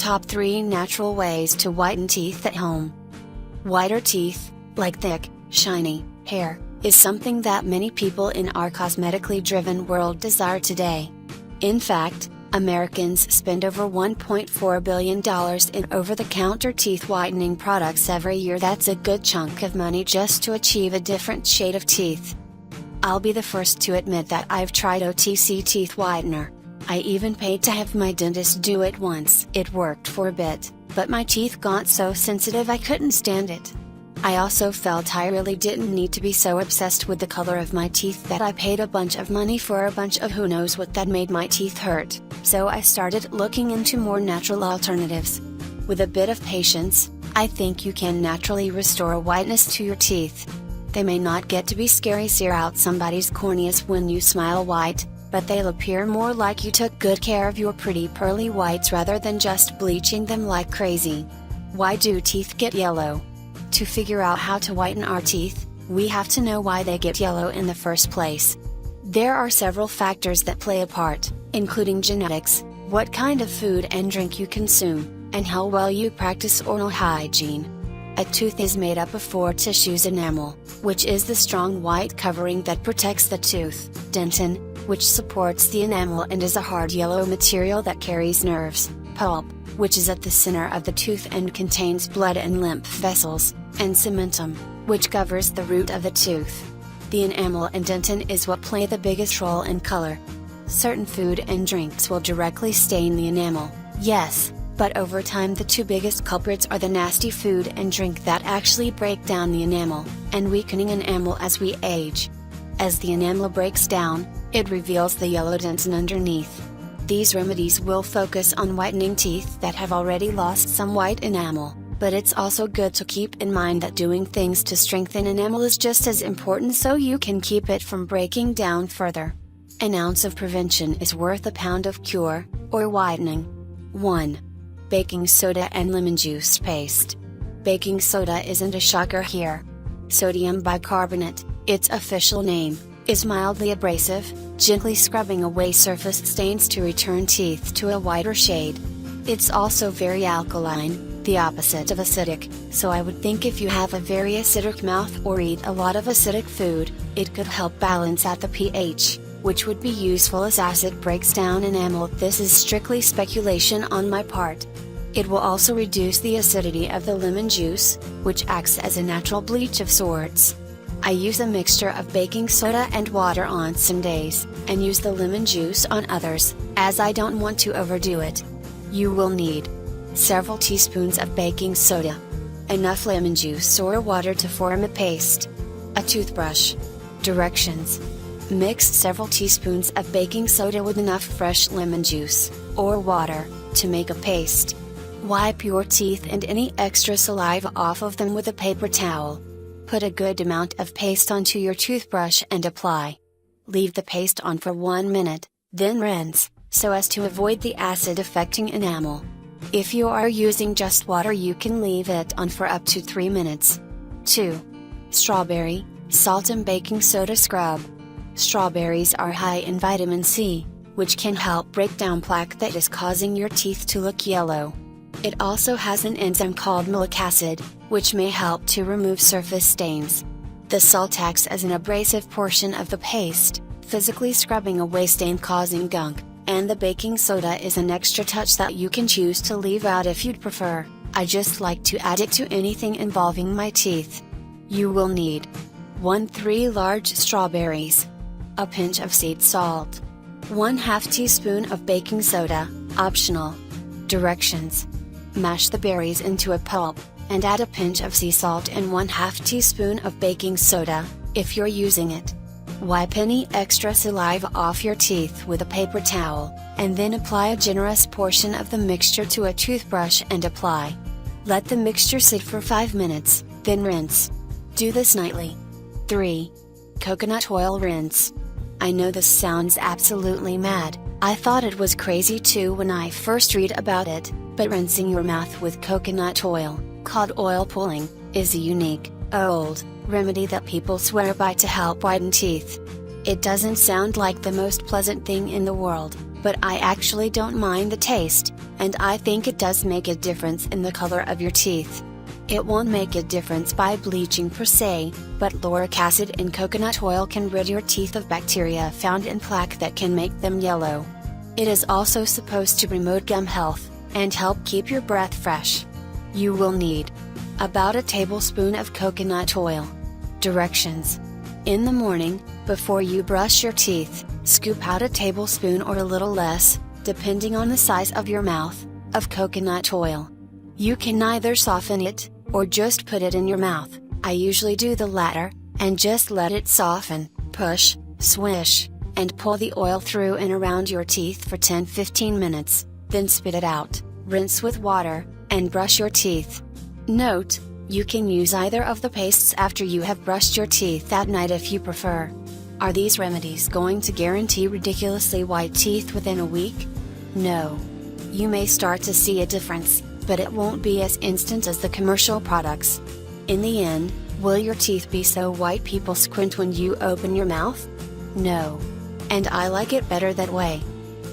Top 3 Natural Ways to Whiten Teeth at Home. Whiter teeth, like thick, shiny hair, is something that many people in our cosmetically driven world desire today. In fact, Americans spend over $1.4 billion in over-the-counter teeth whitening products every year. That's a good chunk of money just to achieve a different shade of teeth. I'll be the first to admit that I've tried OTC teeth whitener. I even paid to have my dentist do it once. It worked for a bit, but my teeth got so sensitive I couldn't stand it. I also felt I really didn't need to be so obsessed with the color of my teeth that I paid a bunch of money for a bunch of who knows what that made my teeth hurt, so I started looking into more natural alternatives. With a bit of patience, I think you can naturally restore whiteness to your teeth. They may not get to be scary sear-out-somebody's-corneas when you smile white, but they'll appear more like you took good care of your pretty pearly whites rather than just bleaching them like crazy. Why do teeth get yellow? To figure out how to whiten our teeth, we have to know why they get yellow in the first place. There are several factors that play a part, including genetics, what kind of food and drink you consume, and how well you practice oral hygiene. A tooth is made up of 4 tissues: enamel, which is the strong white covering that protects the tooth; dentin, which supports the enamel and is a hard yellow material that carries nerves; pulp, which is at the center of the tooth and contains blood and lymph vessels; and cementum, which covers the root of the tooth. The enamel and dentin is what play the biggest role in color. Certain food and drinks will directly stain the enamel, yes, but over time the 2 biggest culprits are the nasty food and drink that actually break down the enamel, and weakening enamel as we age. As the enamel breaks down, it reveals the yellow dentin underneath. These remedies will focus on whitening teeth that have already lost some white enamel, but it's also good to keep in mind that doing things to strengthen enamel is just as important so you can keep it from breaking down further. An ounce of prevention is worth a pound of cure, or whitening. 1. Baking soda and lemon juice paste. Baking soda isn't a shocker here. Sodium bicarbonate, its official name, is mildly abrasive, gently scrubbing away surface stains to return teeth to a whiter shade. It's also very alkaline, the opposite of acidic, so I would think if you have a very acidic mouth or eat a lot of acidic food, it could help balance out the pH, which would be useful as acid breaks down enamel. This is strictly speculation on my part. It will also reduce the acidity of the lemon juice, which acts as a natural bleach of sorts. I use a mixture of baking soda and water on some days, and use the lemon juice on others, as I don't want to overdo it. You will need several teaspoons of baking soda, enough lemon juice or water to form a paste, a toothbrush. Directions: mix several teaspoons of baking soda with enough fresh lemon juice, or water, to make a paste. Wipe your teeth and any extra saliva off of them with a paper towel. Put a good amount of paste onto your toothbrush and apply. Leave the paste on for 1 minute, then rinse, so as to avoid the acid affecting enamel. If you are using just water, you can leave it on for up to 3 minutes. 2. Strawberry, salt and baking soda scrub. Strawberries are high in vitamin C, which can help break down plaque that is causing your teeth to look yellow. It also has an enzyme called malic acid, which may help to remove surface stains. The salt acts as an abrasive portion of the paste, physically scrubbing away stain-causing gunk, and the baking soda is an extra touch that you can choose to leave out if you'd prefer. I just like to add it to anything involving my teeth. You will need 3 large strawberries, a pinch of sea salt, 1/2 teaspoon of baking soda, optional. Directions: mash the berries into a pulp, and add a pinch of sea salt and 1/2 teaspoon of baking soda, if you're using it. Wipe any extra saliva off your teeth with a paper towel, and then apply a generous portion of the mixture to a toothbrush and apply. Let the mixture sit for 5 minutes, then rinse. Do this nightly. 3. Coconut oil rinse. I know this sounds absolutely mad. I thought it was crazy too when I first read about it, but rinsing your mouth with coconut oil, called oil pulling, is a unique, old remedy that people swear by to help whiten teeth. It doesn't sound like the most pleasant thing in the world, but I actually don't mind the taste, and I think it does make a difference in the color of your teeth. It won't make a difference by bleaching per se, but lauric acid in coconut oil can rid your teeth of bacteria found in plaque that can make them yellow. It is also supposed to promote gum health, and help keep your breath fresh. You will need about a tablespoon of coconut oil. Directions. In the morning, before you brush your teeth, scoop out a tablespoon or a little less, depending on the size of your mouth, of coconut oil. You can either soften it, or just put it in your mouth. I usually do the latter, and just let it soften, push, swish, and pull the oil through and around your teeth for 10-15 minutes, then spit it out, rinse with water, and brush your teeth. Note, you can use either of the pastes after you have brushed your teeth that night if you prefer. Are these remedies going to guarantee ridiculously white teeth within a week? No. You may start to see a difference, but it won't be as instant as the commercial products. In the end, will your teeth be so white people squint when you open your mouth? No. And I like it better that way.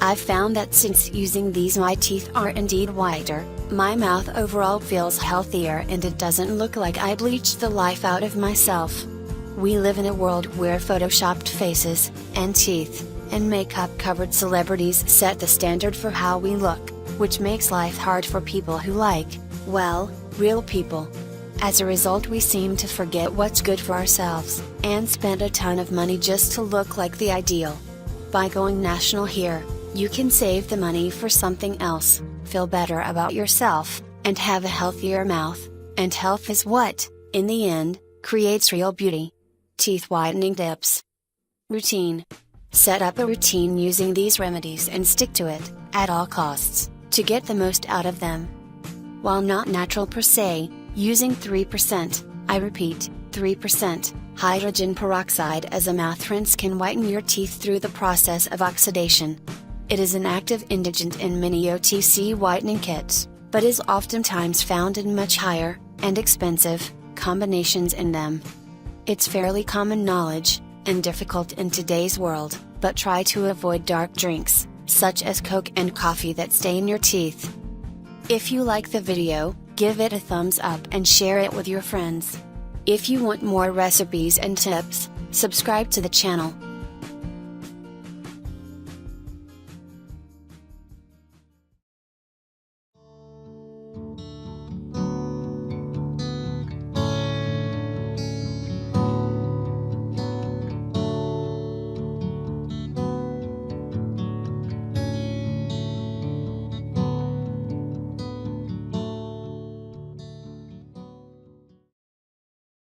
I've found that since using these, my teeth are indeed whiter, my mouth overall feels healthier, and it doesn't look like I bleached the life out of myself. We live in a world where photoshopped faces, and teeth, and makeup-covered celebrities set the standard for how we look, which makes life hard for people who like, well, real people. As a result, we seem to forget what's good for ourselves, and spend a ton of money just to look like the ideal. By going national here, you can save the money for something else, feel better about yourself, and have a healthier mouth, and health is what, in the end, creates real beauty. Teeth whitening tips. Routine. Set up a routine using these remedies and stick to it, at all costs, to get the most out of them. While not natural per se, using 3%, I repeat, 3%, hydrogen peroxide as a mouth rinse can whiten your teeth through the process of oxidation. It is an active ingredient in many OTC whitening kits, but is oftentimes found in much higher, and expensive, combinations in them. It's fairly common knowledge, and difficult in today's world, but try to avoid dark drinks, such as Coke and coffee that stain your teeth. If you like the video, give it a thumbs up and share it with your friends. If you want more recipes and tips, subscribe to the channel.